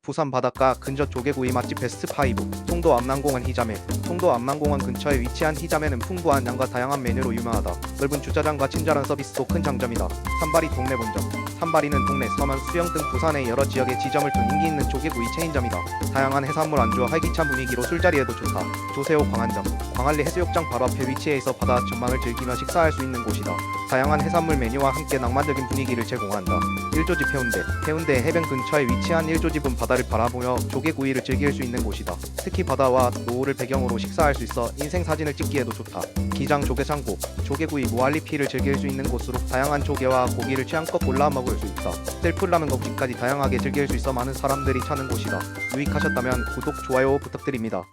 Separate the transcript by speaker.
Speaker 1: 부산 바닷가 근저 조개구이 맛집 베스트 5. 송도 암남공원 희자매. 송도 암남공원 근처에 위치한 희자매는 풍부한 양과 다양한 메뉴로 유명하다. 넓은 주차장과 친절한 서비스도 큰 장점이다. 산바리 동네 본점. 산바리는 동네, 서면, 수영 등 부산의 여러 지역에 지점을 둔 인기 있는 조개구이 체인점이다. 다양한 해산물 안주와 활기찬 분위기로 술자리에도 좋다. 조세호 광안점. 광안리 해수욕장 바로 앞에 위치해 있어 바다 전망을 즐기며 식사할 수 있는 곳이다. 다양한 해산물 메뉴와 함께 낭만적인 분위기를 제공한다. 일조집 해운대. 해운대 해변 근처에 위치한 일조집은 바다를 바라보며 조개구이를 즐길 수 있는 곳이다. 특히 바다와 노을을 배경으로 식사할 수 있어 인생 사진을 찍기에도 좋다. 기장 조개창고. 조개구이 무한리필을 즐길 수 있는 곳으로 다양한 조개와 고기를 취향껏 골라 먹을 수 있다. 셀프라면 거기까지 다양하게 즐길 수 있어 많은 사람들이 찾는 곳이다. 유익하셨다면 구독, 좋아요 부탁드립니다.